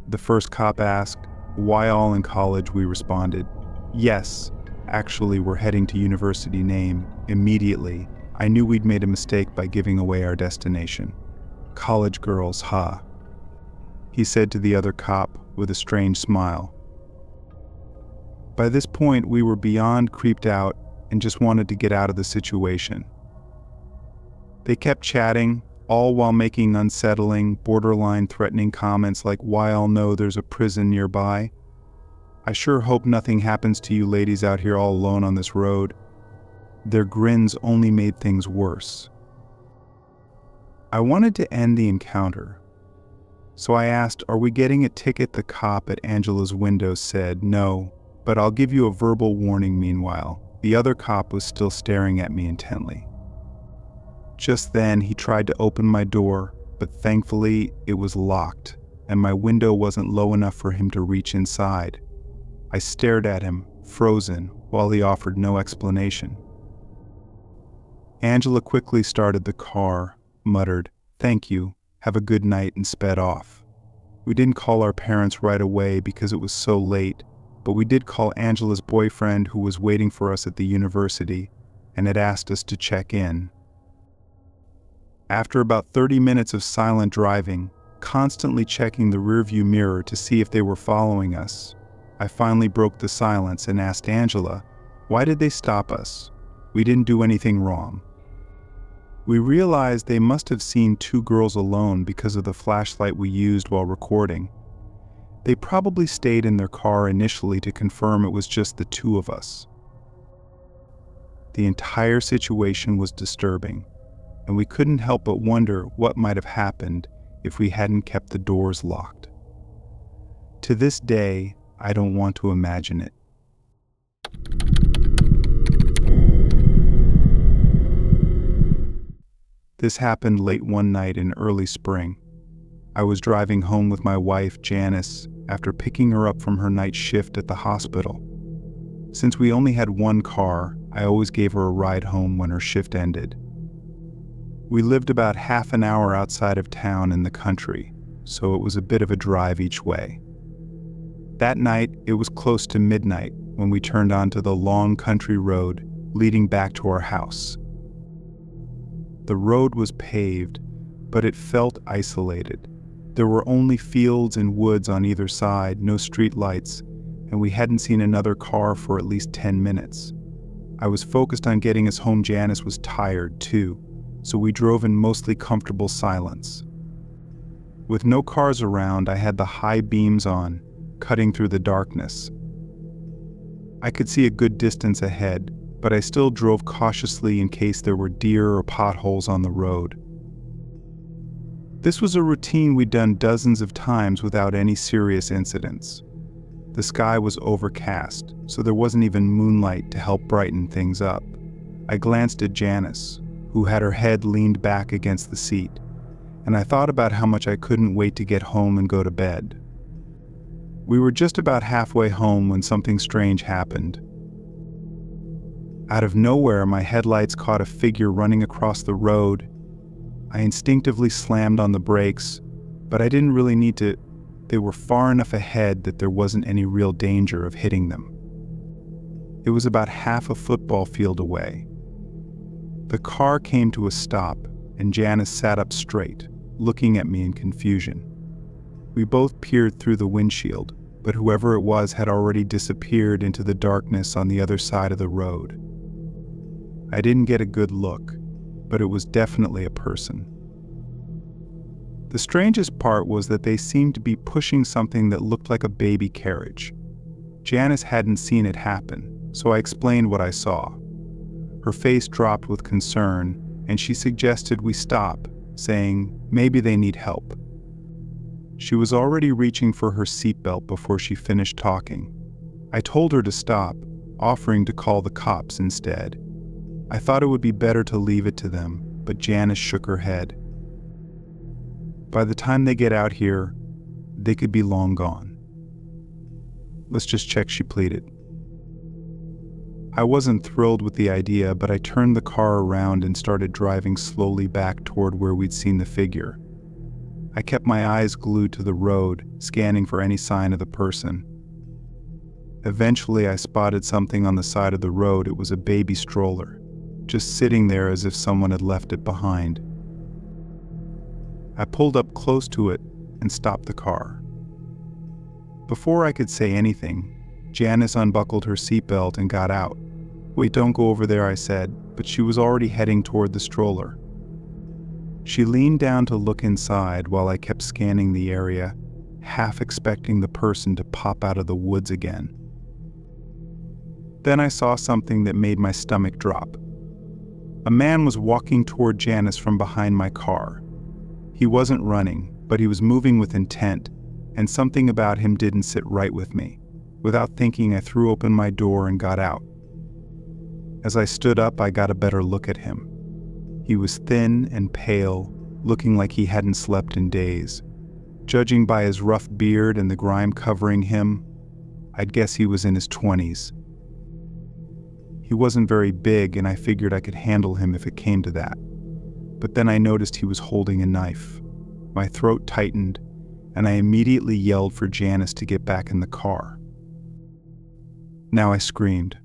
the first cop asked, "Why all in college?" We responded, "Yes, actually we're heading to university name." Immediately, I knew we'd made a mistake by giving away our destination. "College girls, huh?" he said to the other cop with a strange smile. By this point, we were beyond creeped out and just wanted to get out of the situation. They kept chatting, all while making unsettling, borderline threatening comments like, "Why I'll know there's a prison nearby. I sure hope nothing happens to you ladies out here all alone on this road." Their grins only made things worse. I wanted to end the encounter, so I asked, "Are we getting a ticket?" The cop at Angela's window said, "No, but I'll give you a verbal warning." Meanwhile, the other cop was still staring at me intently. Just then, he tried to open my door, but thankfully it was locked, and my window wasn't low enough for him to reach inside. I stared at him, frozen, while he offered no explanation. Angela quickly started the car, muttered, "Thank you, have a good night," and sped off. We didn't call our parents right away because it was so late, but we did call Angela's boyfriend, who was waiting for us at the university and had asked us to check in. After about 30 minutes of silent driving, constantly checking the rearview mirror to see if they were following us, I finally broke the silence and asked Angela, "Why did they stop us? We didn't do anything wrong." We realized they must have seen 2 girls alone because of the flashlight we used while recording. They probably stayed in their car initially to confirm it was just the 2 of us. The entire situation was disturbing, and we couldn't help but wonder what might have happened if we hadn't kept the doors locked. To this day, I don't want to imagine it. This happened late one night in early spring. I was driving home with my wife, Janice, after picking her up from her night shift at the hospital. Since we only had one car, I always gave her a ride home when her shift ended. We lived about half an hour outside of town in the country, so it was a bit of a drive each way. That night, it was close to midnight when we turned onto the long country road leading back to our house. The road was paved, but it felt isolated. There were only fields and woods on either side, no street lights, and we hadn't seen another car for at least 10 minutes. I was focused on getting us home. Janice was tired, too, so we drove in mostly comfortable silence. With no cars around, I had the high beams on, cutting through the darkness. I could see a good distance ahead, but I still drove cautiously in case there were deer or potholes on the road. This was a routine we'd done dozens of times without any serious incidents. The sky was overcast, so there wasn't even moonlight to help brighten things up. I glanced at Janice, who had her head leaned back against the seat, and I thought about how much I couldn't wait to get home and go to bed. We were just about halfway home when something strange happened. Out of nowhere, my headlights caught a figure running across the road. I instinctively slammed on the brakes, but I didn't really need to. They were far enough ahead that there wasn't any real danger of hitting them. It was about half a football field away. The car came to a stop, and Janice sat up straight, looking at me in confusion. We both peered through the windshield, but whoever it was had already disappeared into the darkness on the other side of the road. I didn't get a good look, but it was definitely a person. The strangest part was that they seemed to be pushing something that looked like a baby carriage. Janice hadn't seen it happen, so I explained what I saw. Her face dropped with concern, and she suggested we stop, saying maybe they need help. She was already reaching for her seatbelt before she finished talking. I told her to stop, offering to call the cops instead. I thought it would be better to leave it to them, but Janice shook her head. By the time they get out here, they could be long gone. Let's just check, she pleaded. I wasn't thrilled with the idea, but I turned the car around and started driving slowly back toward where we'd seen the figure. I kept my eyes glued to the road, scanning for any sign of the person. Eventually, I spotted something on the side of the road. It was a baby stroller, just sitting there as if someone had left it behind. I pulled up close to it and stopped the car. Before I could say anything, Janice unbuckled her seatbelt and got out. "Wait, don't go over there," I said, but she was already heading toward the stroller. She leaned down to look inside while I kept scanning the area, half expecting the person to pop out of the woods again. Then I saw something that made my stomach drop. A man was walking toward Janice from behind my car. He wasn't running, but he was moving with intent, and something about him didn't sit right with me. Without thinking, I threw open my door and got out. As I stood up, I got a better look at him. He was thin and pale, looking like he hadn't slept in days. Judging by his rough beard and the grime covering him, I'd guess he was in his 20s. He wasn't very big, and I figured I could handle him if it came to that. But then I noticed he was holding a knife. My throat tightened, and I immediately yelled for Janice to get back in the car. Now I screamed.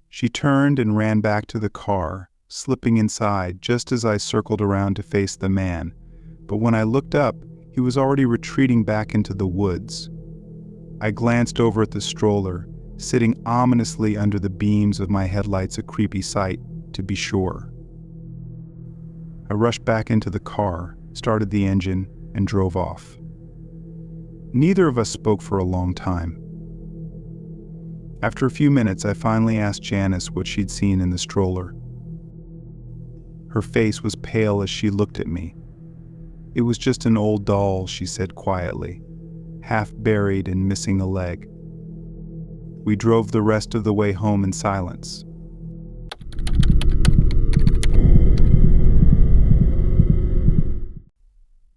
She turned and ran back to the car, slipping inside just as I circled around to face the man. But when I looked up, he was already retreating back into the woods. I glanced over at the stroller, sitting ominously under the beams of my headlights, a creepy sight, to be sure. I rushed back into the car, started the engine, and drove off. Neither of us spoke for a long time. After a few minutes, I finally asked Janice what she'd seen in the stroller. Her face was pale as she looked at me. "It was just an old doll," she said quietly, half buried and missing a leg. We drove the rest of the way home in silence.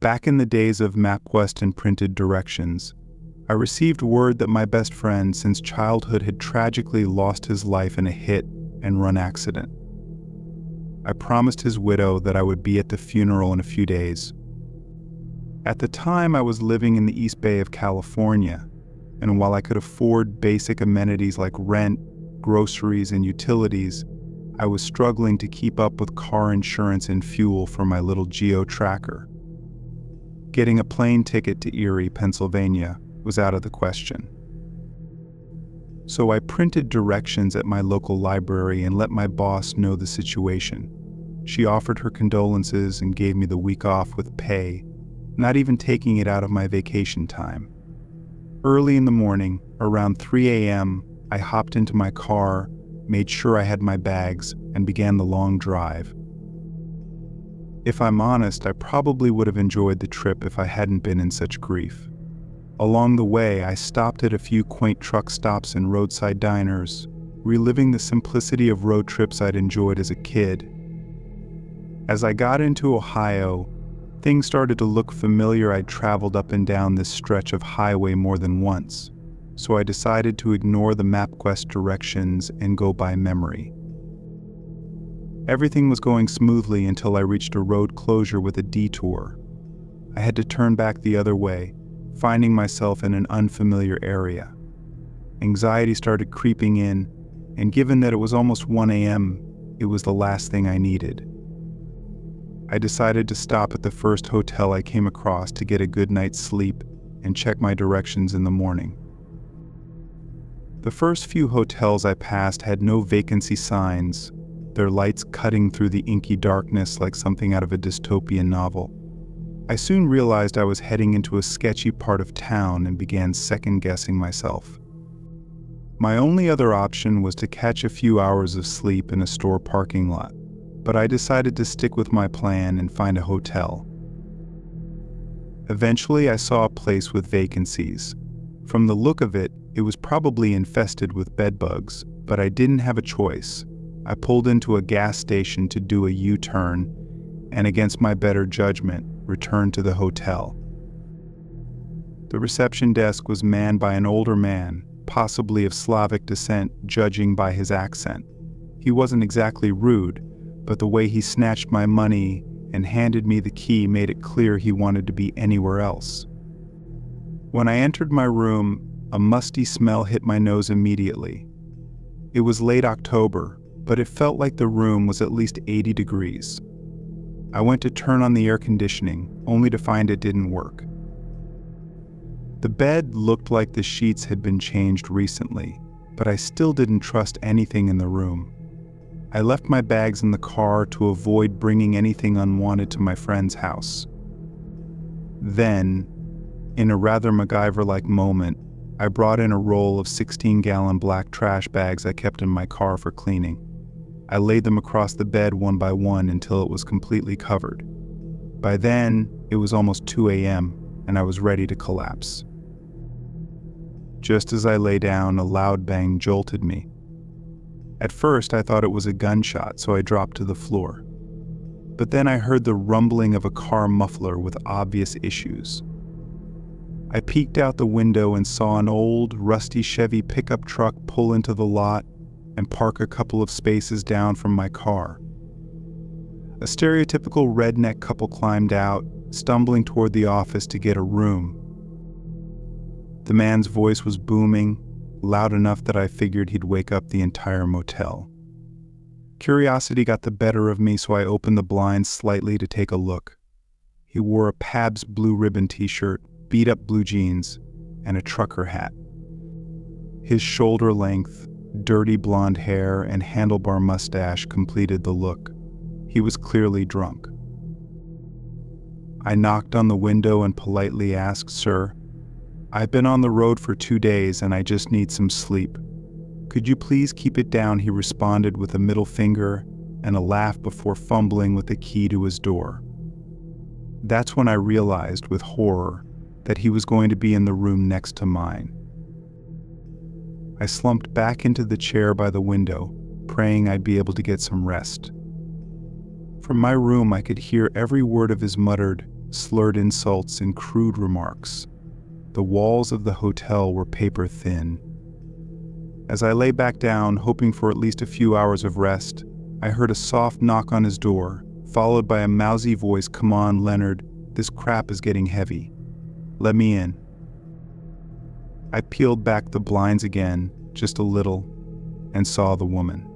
Back in the days of MapQuest and printed directions, I received word that my best friend since childhood had tragically lost his life in a hit-and-run accident. I promised his widow that I would be at the funeral in a few days. At the time, I was living in the East Bay of California, and while I could afford basic amenities like rent, groceries, and utilities, I was struggling to keep up with car insurance and fuel for my little Geo tracker. Getting a plane ticket to Erie, Pennsylvania, was out of the question. So I printed directions at my local library and let my boss know the situation. She offered her condolences and gave me the week off with pay, not even taking it out of my vacation time. Early in the morning, around 3 a.m., I hopped into my car, made sure I had my bags, and began the long drive. If I'm honest, I probably would have enjoyed the trip if I hadn't been in such grief. Along the way, I stopped at a few quaint truck stops and roadside diners, reliving the simplicity of road trips I'd enjoyed as a kid. As I got into Ohio, things started to look familiar. I'd traveled up and down this stretch of highway more than once, so I decided to ignore the MapQuest directions and go by memory. Everything was going smoothly until I reached a road closure with a detour. I had to turn back the other way, finding myself in an unfamiliar area. Anxiety started creeping in, and given that it was almost 1 a.m., it was the last thing I needed. I decided to stop at the first hotel I came across to get a good night's sleep and check my directions in the morning. The first few hotels I passed had no vacancy signs, their lights cutting through the inky darkness like something out of a dystopian novel. I soon realized I was heading into a sketchy part of town and began second-guessing myself. My only other option was to catch a few hours of sleep in a store parking lot, but I decided to stick with my plan and find a hotel. Eventually, I saw a place with vacancies. From the look of it, it was probably infested with bedbugs, but I didn't have a choice. I pulled into a gas station to do a U-turn, and against my better judgment, returned to the hotel. The reception desk was manned by an older man, possibly of Slavic descent, judging by his accent. He wasn't exactly rude, but the way he snatched my money and handed me the key made it clear he wanted to be anywhere else. When I entered my room, a musty smell hit my nose immediately. It was late October, but it felt like the room was at least 80 degrees. I went to turn on the air conditioning, only to find it didn't work. The bed looked like the sheets had been changed recently, but I still didn't trust anything in the room. I left my bags in the car to avoid bringing anything unwanted to my friend's house. Then, in a rather MacGyver-like moment, I brought in a roll of 16-gallon black trash bags I kept in my car for cleaning. I laid them across the bed one by one until it was completely covered. By then, it was almost 2 a.m., and I was ready to collapse. Just as I lay down, a loud bang jolted me. At first, I thought it was a gunshot, so I dropped to the floor. But then I heard the rumbling of a car muffler with obvious issues. I peeked out the window and saw an old, rusty Chevy pickup truck pull into the lot and park a couple of spaces down from my car. A stereotypical redneck couple climbed out, stumbling toward the office to get a room. The man's voice was booming, loud enough that I figured he'd wake up the entire motel. Curiosity got the better of me, so I opened the blinds slightly to take a look. He wore a Pabst Blue Ribbon t-shirt, beat-up blue jeans, and a trucker hat. His shoulder-length, dirty blonde hair and handlebar mustache completed the look. He was clearly drunk. I knocked on the window and politely asked, "Sir, I've been on the road for 2 days and I just need some sleep. Could you please keep it down?" He responded with a middle finger and a laugh before fumbling with the key to his door. That's when I realized with horror that he was going to be in the room next to mine. I slumped back into the chair by the window, praying I'd be able to get some rest. From my room, I could hear every word of his muttered, slurred insults and crude remarks. The walls of the hotel were paper thin. As I lay back down, hoping for at least a few hours of rest, I heard a soft knock on his door, followed by a mousy voice, "Come on, Leonard, this crap is getting heavy. Let me in." I peeled back the blinds again, just a little, and saw the woman.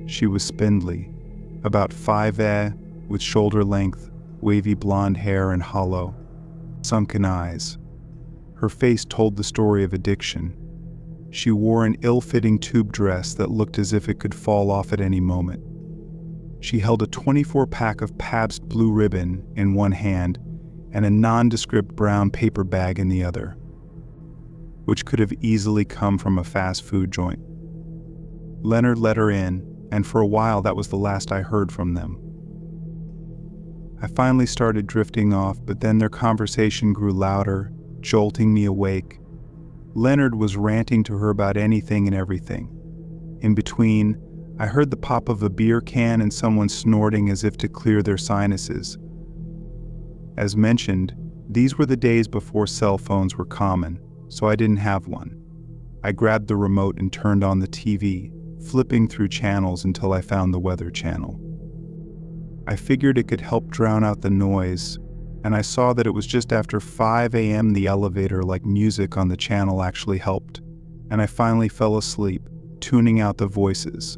She was spindly, about 5', with shoulder-length, wavy blonde hair and hollow, sunken eyes. Her face told the story of addiction. She wore an ill-fitting tube dress that looked as if it could fall off at any moment. She held a 24-pack of Pabst Blue Ribbon in one hand and a nondescript brown paper bag in the other, which could have easily come from a fast food joint. Leonard let her in, and for a while that was the last I heard from them. I finally started drifting off, but then their conversation grew louder, jolting me awake. Leonard was ranting to her about anything and everything. In between, I heard the pop of a beer can and someone snorting as if to clear their sinuses. As mentioned, these were the days before cell phones were common, so I didn't have one. I grabbed the remote and turned on the TV, flipping through channels until I found the Weather Channel. I figured it could help drown out the noise, and I saw that it was just after 5 a.m. the elevator-like music on the channel actually helped, and I finally fell asleep, tuning out the voices.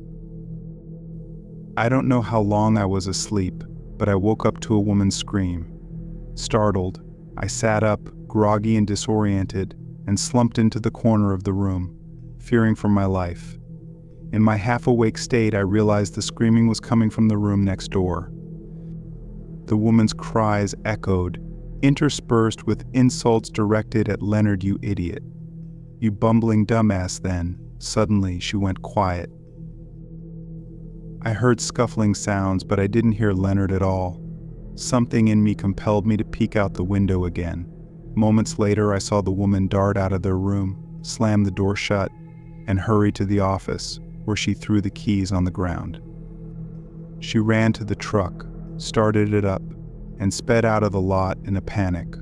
I don't know how long I was asleep, but I woke up to a woman's scream. Startled, I sat up, groggy and disoriented, and slumped into the corner of the room, fearing for my life. In my half-awake state, I realized the screaming was coming from the room next door. The woman's cries echoed, interspersed with insults directed at Leonard, "You idiot. You bumbling dumbass." Then, suddenly, she went quiet. I heard scuffling sounds, but I didn't hear Leonard at all. Something in me compelled me to peek out the window again. Moments later, I saw the woman dart out of their room, slam the door shut, and hurry to the office, where she threw the keys on the ground. She ran to the truck, started it up, and sped out of the lot in a panic,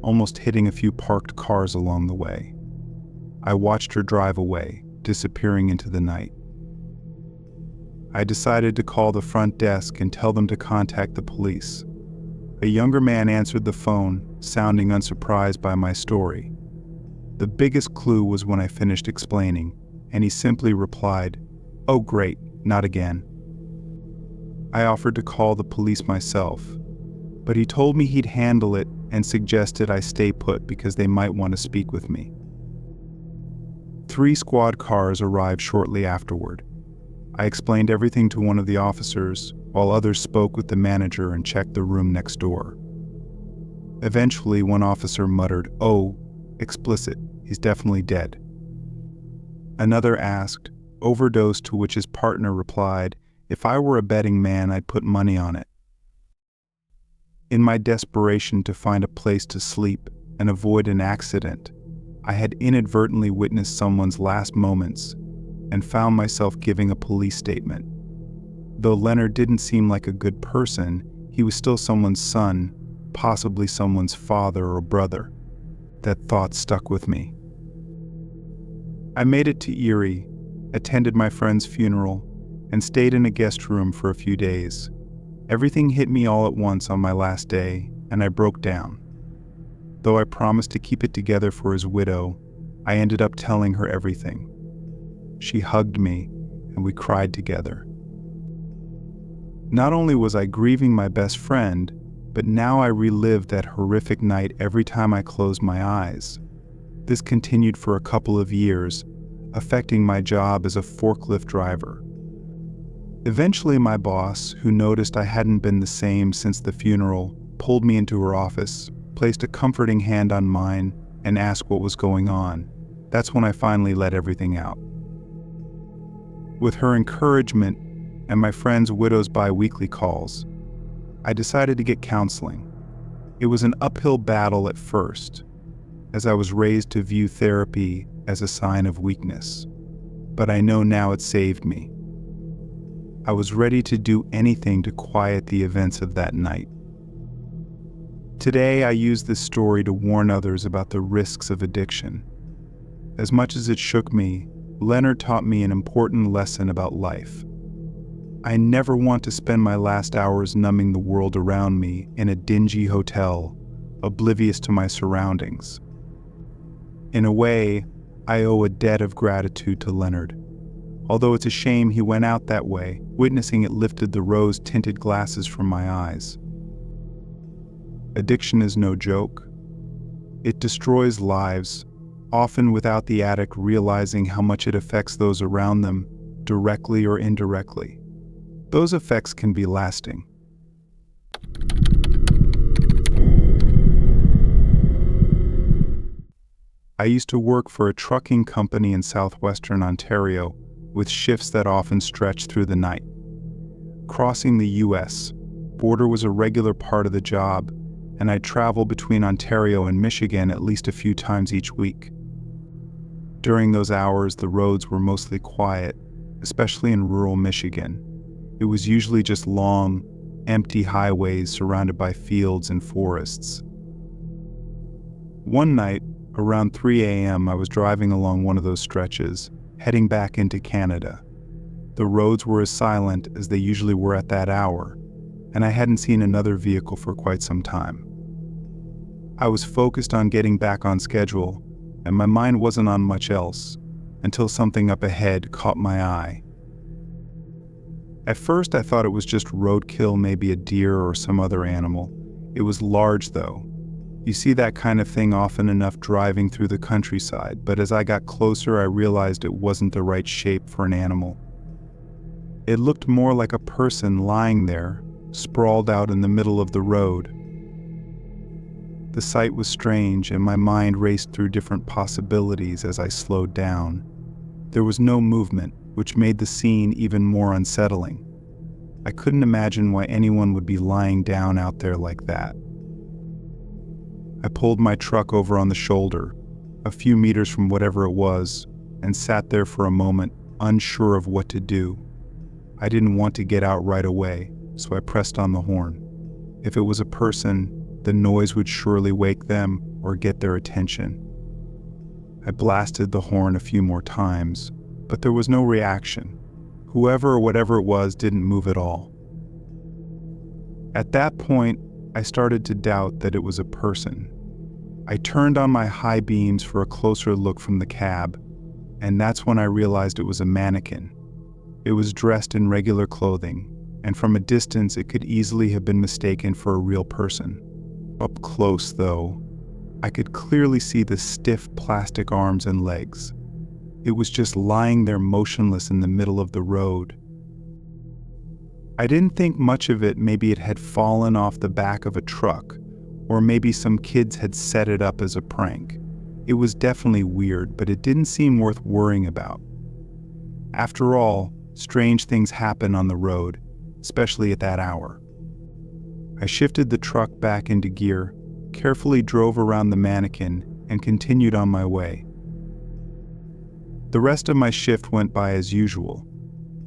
almost hitting a few parked cars along the way. I watched her drive away, disappearing into the night. I decided to call the front desk and tell them to contact the police. A younger man answered the phone, sounding unsurprised by my story. The biggest clue was when I finished explaining, and he simply replied, "Oh great, not again." I offered to call the police myself, but he told me he'd handle it and suggested I stay put because they might want to speak with me. 3 squad cars arrived shortly afterward. I explained everything to one of the officers, while others spoke with the manager and checked the room next door. Eventually, one officer muttered, "Oh, explicit, he's definitely dead." Another asked, "Overdose," to which his partner replied, "If I were a betting man, I'd put money on it." In my desperation to find a place to sleep and avoid an accident, I had inadvertently witnessed someone's last moments and found myself giving a police statement. Though Leonard didn't seem like a good person, he was still someone's son, possibly someone's father or brother. That thought stuck with me. I made it to Eerie, attended my friend's funeral, and stayed in a guest room for a few days. Everything hit me all at once on my last day, and I broke down. Though I promised to keep it together for his widow, I ended up telling her everything. She hugged me, and we cried together. Not only was I grieving my best friend, but now I relived that horrific night every time I closed my eyes. This continued for a couple of years, affecting my job as a forklift driver. Eventually, my boss, who noticed I hadn't been the same since the funeral, pulled me into her office, placed a comforting hand on mine, and asked what was going on. That's when I finally let everything out. With her encouragement and my friend's widow's bi-weekly calls, I decided to get counseling. It was an uphill battle at first, as I was raised to view therapy as a sign of weakness. But I know now it saved me. I was ready to do anything to quiet the events of that night. Today, I use this story to warn others about the risks of addiction. As much as it shook me, Leonard taught me an important lesson about life. I never want to spend my last hours numbing the world around me in a dingy hotel, oblivious to my surroundings. In a way, I owe a debt of gratitude to Leonard. Although it's a shame he went out that way, witnessing it lifted the rose-tinted glasses from my eyes. Addiction is no joke. It destroys lives, often without the addict realizing how much it affects those around them, directly or indirectly. Those effects can be lasting. I used to work for a trucking company in southwestern Ontario, with shifts that often stretched through the night. Crossing the U.S. border was a regular part of the job, and I'd travel between Ontario and Michigan at least a few times each week. During those hours, the roads were mostly quiet, especially in rural Michigan. It was usually just long, empty highways surrounded by fields and forests. One night, around 3 a.m., I was driving along one of those stretches, heading back into Canada. The roads were as silent as they usually were at that hour, and I hadn't seen another vehicle for quite some time. I was focused on getting back on schedule, and my mind wasn't on much else, until something up ahead caught my eye. At first I thought it was just roadkill, maybe a deer or some other animal. It was large though. You see that kind of thing often enough driving through the countryside, but as I got closer I realized it wasn't the right shape for an animal. It looked more like a person lying there, sprawled out in the middle of the road. The sight was strange, and my mind raced through different possibilities as I slowed down. There was no movement, which made the scene even more unsettling. I couldn't imagine why anyone would be lying down out there like that. I pulled my truck over on the shoulder, a few meters from whatever it was, and sat there for a moment, unsure of what to do. I didn't want to get out right away, so I pressed on the horn. If it was a person, the noise would surely wake them or get their attention. I blasted the horn a few more times, but there was no reaction. Whoever or whatever it was didn't move at all. At that point, I started to doubt that it was a person. I turned on my high beams for a closer look from the cab, and that's when I realized it was a mannequin. It was dressed in regular clothing, and from a distance it could easily have been mistaken for a real person. Up close, though, I could clearly see the stiff plastic arms and legs. It was just lying there motionless in the middle of the road. I didn't think much of it. Maybe it had fallen off the back of a truck, or maybe some kids had set it up as a prank. It was definitely weird, but it didn't seem worth worrying about. After all, strange things happen on the road, especially at that hour. I shifted the truck back into gear, carefully drove around the mannequin, and continued on my way. The rest of my shift went by as usual.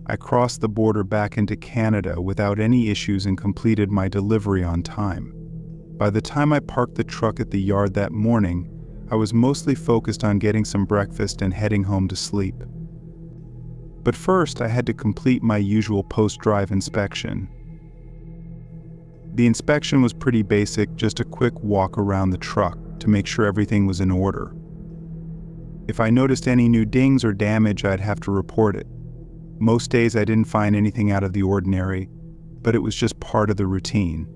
I crossed the border back into Canada without any issues and completed my delivery on time. By the time I parked the truck at the yard that morning, I was mostly focused on getting some breakfast and heading home to sleep. But first, I had to complete my usual post-drive inspection. The inspection was pretty basic, just a quick walk around the truck to make sure everything was in order. If I noticed any new dings or damage, I'd have to report it. Most days I didn't find anything out of the ordinary, but it was just part of the routine.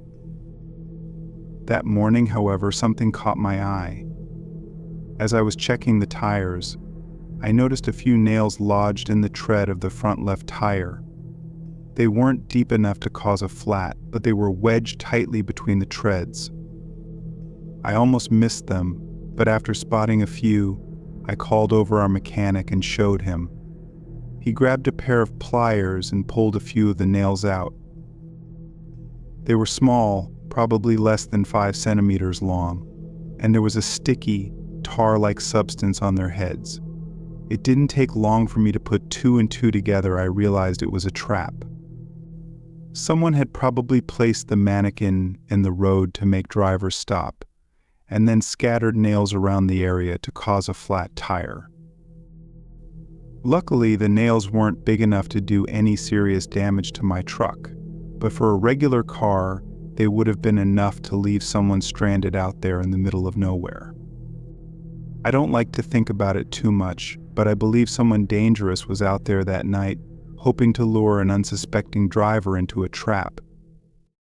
That morning, however, something caught my eye. As I was checking the tires, I noticed a few nails lodged in the tread of the front left tire. They weren't deep enough to cause a flat, but they were wedged tightly between the treads. I almost missed them, but after spotting a few, I called over our mechanic and showed him. He grabbed a pair of pliers and pulled a few of the nails out. They were small, probably less than 5 centimeters long, and there was a sticky, tar-like substance on their heads. It didn't take long for me to put 2 and 2 together. I realized it was a trap. Someone had probably placed the mannequin in the road to make drivers stop, and then scattered nails around the area to cause a flat tire. Luckily, the nails weren't big enough to do any serious damage to my truck, but for a regular car, they would have been enough to leave someone stranded out there in the middle of nowhere. I don't like to think about it too much, but I believe someone dangerous was out there that night, hoping to lure an unsuspecting driver into a trap,